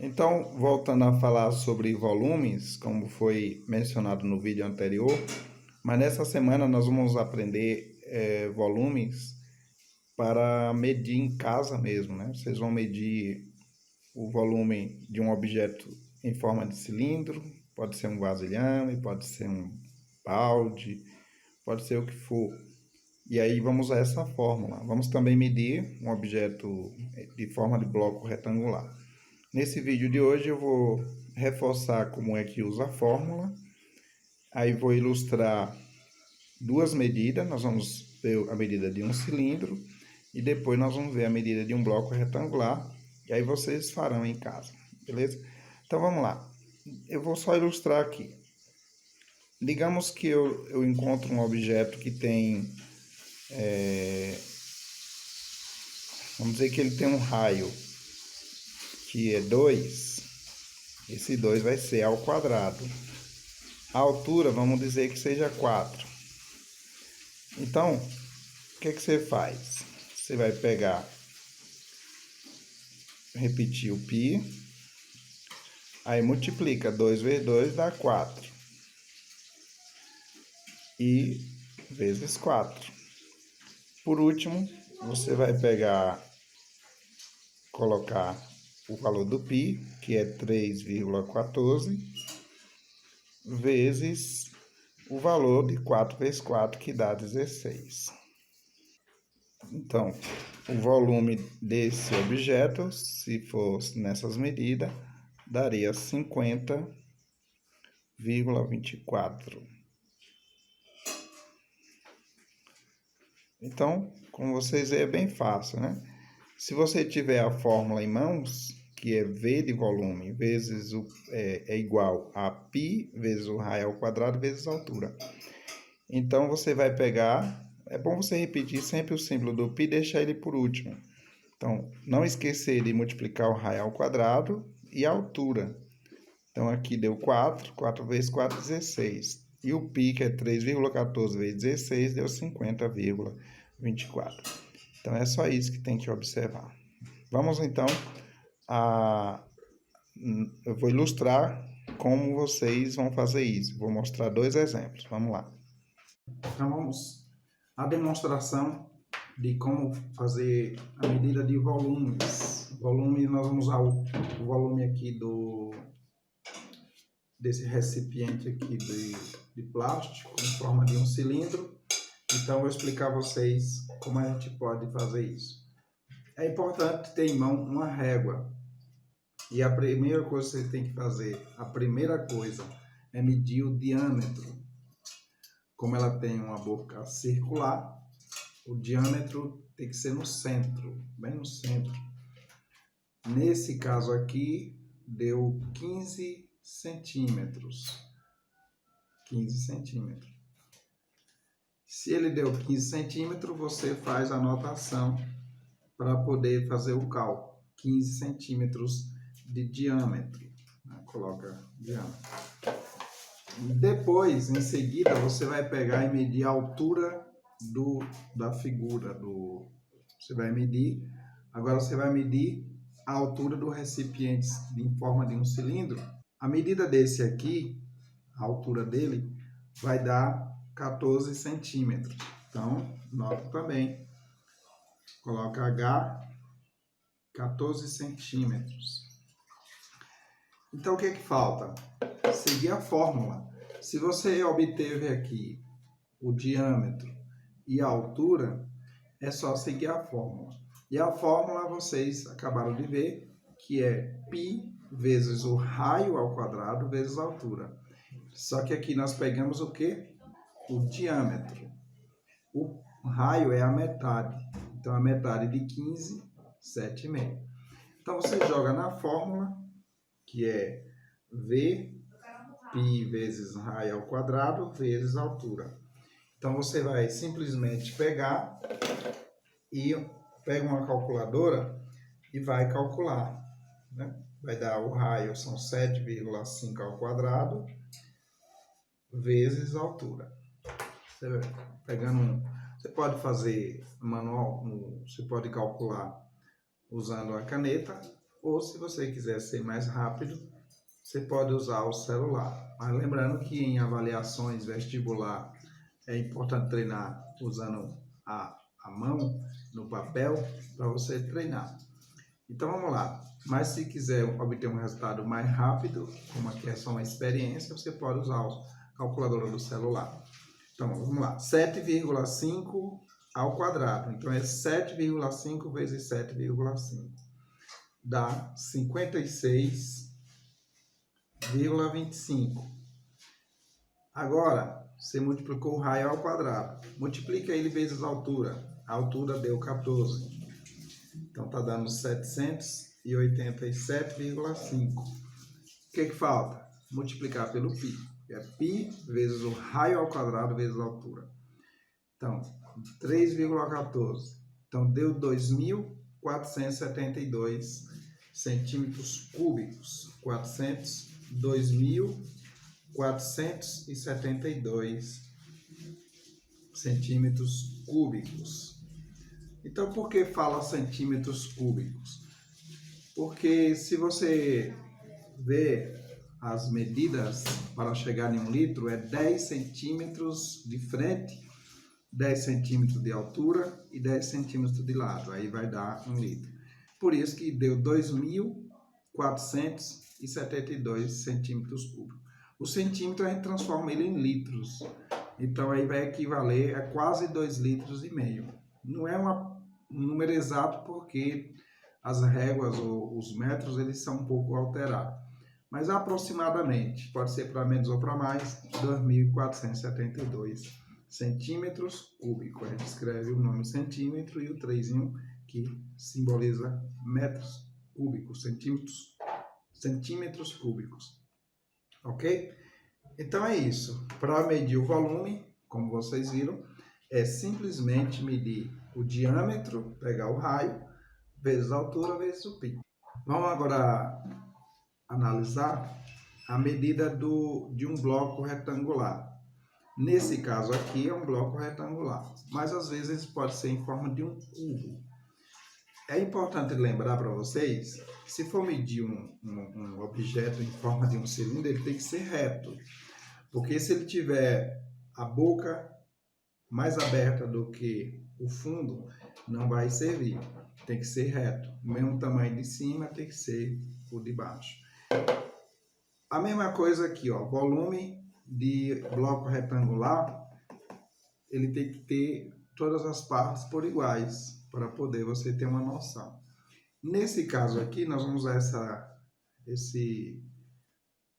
Então, voltando a falar sobre volumes, como foi mencionado no vídeo anterior, mas nessa semana nós vamos aprender volumes para medir em casa mesmo, né? Vocês vão medir o volume de um objeto em forma de cilindro, pode ser um vasilhame, pode ser um balde, pode ser o que for. E aí vamos usar essa fórmula. Vamos também medir um objeto de forma de bloco retangular. Nesse vídeo de hoje eu vou reforçar como é que usa a fórmula, aí vou ilustrar duas medidas, nós vamos ver a medida de um cilindro e depois nós vamos ver a medida de um bloco retangular, e aí vocês farão em casa, beleza? Então vamos lá, eu vou só ilustrar aqui. Digamos que eu encontro um objeto que tem, vamos dizer que ele tem um raio que é 2, esse 2 vai ser ao quadrado. A altura, vamos dizer que seja 4. Então, o que você faz? Você vai pegar, repetir o π, aí multiplica 2 vezes 2 dá 4. E vezes 4. Por último, você vai pegar, colocar o valor do π, que é 3,14, vezes o valor de 4 vezes 4, que dá 16. Então, o volume desse objeto, se fosse nessas medidas, daria 50,24. Então, como vocês veem, é bem fácil, né? Se você tiver a fórmula em mãos, que é V de volume vezes é igual a π vezes o raio ao quadrado vezes a altura. Então, você vai pegar, é bom você repetir sempre o símbolo do π e deixar ele por último. Então, não esquecer de multiplicar o raio ao quadrado e a altura. Então, aqui deu 4, 4 vezes 4, 16. E o π, que é 3,14 vezes 16, deu 50,24. Então, é só isso que tem que observar. Vamos, então, eu vou ilustrar como vocês vão fazer isso. Vou mostrar dois exemplos. Vamos lá. Então, vamos à demonstração de como fazer a medida de volumes. Volume, nós vamos usar o volume aqui desse recipiente aqui de plástico em forma de um cilindro. Então, eu vou explicar a vocês como a gente pode fazer isso. É importante ter em mão uma régua. E a primeira coisa que você tem que fazer, a primeira coisa, é medir o diâmetro. Como ela tem uma boca circular, o diâmetro tem que ser no centro, bem no centro. Nesse caso aqui, deu 15 centímetros. 15 centímetros. Se ele deu 15 centímetros, você faz a anotação para poder fazer o cálculo. 15 centímetros de diâmetro. Coloca diâmetro. Depois, em seguida, você vai pegar e medir a altura da figura. Você vai medir. Agora você vai medir a altura do recipiente em forma de um cilindro. A medida desse aqui, a altura dele, vai dar 14 centímetros. Então, nota também. Coloca H, 14 centímetros. Então, o que falta? Seguir a fórmula. Se você obteve aqui o diâmetro e a altura, é só seguir a fórmula. E a fórmula vocês acabaram de ver, que é π vezes o raio ao quadrado vezes a altura. Só que aqui nós pegamos o quê? O diâmetro. O raio é a metade. Então, a metade de 15, 7,5. Então, você joga na fórmula, que é V, π vezes raio ao quadrado vezes a altura. Então, você vai simplesmente pegar e pega uma calculadora e vai calcular, né? Vai dar o raio, são 7,5 ao quadrado vezes a altura. Você pegando você pode fazer manual, você pode calcular usando a caneta, Ou se você quiser ser mais rápido, você pode usar o celular. Mas lembrando que em avaliações vestibular é importante treinar usando a mão no papel para você treinar. Então vamos lá. Mas se quiser obter um resultado mais rápido, como aqui é só uma experiência, você pode usar a calculadora do celular. Então vamos lá. 7,5 ao quadrado. Então é 7,5 vezes 7,5. Dá 56,25. Agora, você multiplicou o raio ao quadrado. Multiplica ele vezes a altura. A altura deu 14. Então, está dando 787,5. O que falta? Multiplicar pelo π. É π vezes o raio ao quadrado vezes a altura. Então, 3,14. Então, deu 2.472 centímetros cúbicos. 2.472 centímetros cúbicos. Então, por que fala centímetros cúbicos? Porque se você vê as medidas para chegar em 1 litro, é 10 centímetros de frente, 10 centímetros de altura e 10 centímetros de lado. Aí vai dar 1 litro. Por isso que deu 2.472 centímetros cúbicos. O centímetro a gente transforma ele em litros. Então aí vai equivaler a quase 2,5 litros. Não é um número exato porque as réguas ou os metros eles são um pouco alterados. Mas aproximadamente, pode ser para menos ou para mais, 2.472 centímetros cúbicos. A gente escreve o nome centímetro e o 3 que simboliza metros cúbicos, centímetros cúbicos. Ok? Então é isso. Para medir o volume, como vocês viram, é simplesmente medir o diâmetro, pegar o raio, vezes a altura, vezes o π. Vamos agora analisar a medida de um bloco retangular. Nesse caso aqui é um bloco retangular, mas às vezes pode ser em forma de um cubo. É importante lembrar para vocês que se for medir um objeto em forma de um cilindro, ele tem que ser reto. Porque se ele tiver a boca mais aberta do que o fundo, não vai servir. Tem que ser reto. O mesmo tamanho de cima tem que ser o de baixo. A mesma coisa aqui, ó, volume de bloco retangular, ele tem que ter todas as partes por iguais, para poder você ter uma noção. Nesse caso aqui, nós vamos usar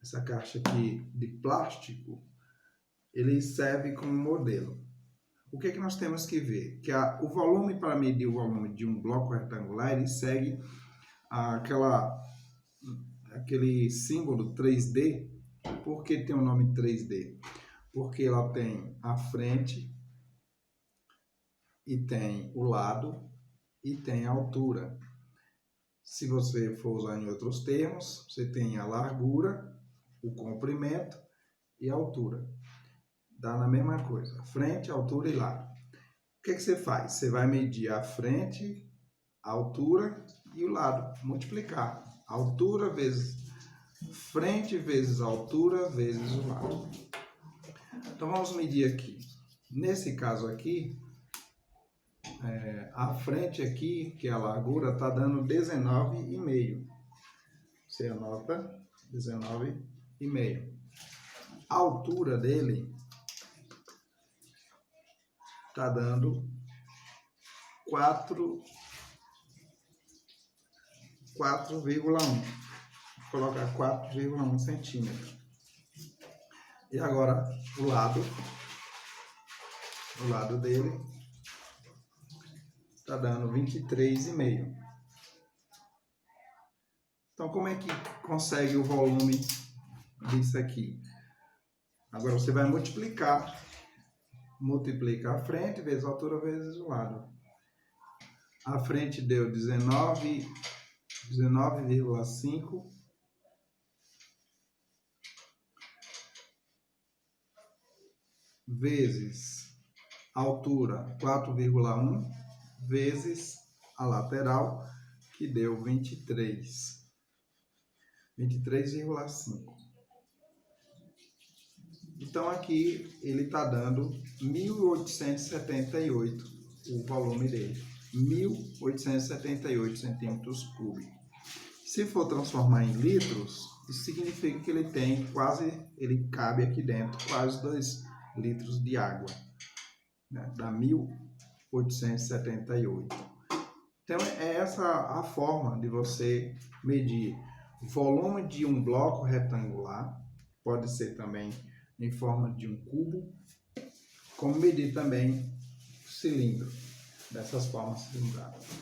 essa caixa aqui de plástico, ele serve como modelo. O que nós temos que ver? Que o volume, para medir o volume de um bloco retangular, ele segue aquele símbolo 3D. Por que tem o nome 3D? Porque ela tem a frente, e tem o lado, e tem a altura. Se você for usar em outros termos, você tem a largura, o comprimento e a altura. Dá na mesma coisa, frente, altura e lado. O que você faz? Você vai medir a frente, a altura e o lado, multiplicar. Altura vezes frente vezes altura vezes o lado. Então vamos medir aqui. Nesse caso aqui, a frente aqui, que é a largura, está dando 19,5. Você anota 19,5. A altura dele está dando 4,1. Vou colocar 4,1 centímetros. E agora o lado dele está dando 23,5. Então, como é que consegue o volume disso aqui? Agora você vai multiplica a frente vezes a altura vezes o lado. A frente deu 19,5 vezes a altura 4,1 vezes a lateral, que deu 23,5. Então aqui ele está dando 1.878 o volume dele, 1.878 centímetros cúbicos. Se for transformar em litros, isso significa que ele cabe aqui dentro quase 2 litros de água, né? Dá 1.878. Então é essa a forma de você medir o volume de um bloco retangular, pode ser também em forma de um cubo, como medir também o cilindro, dessas formas cilindradas.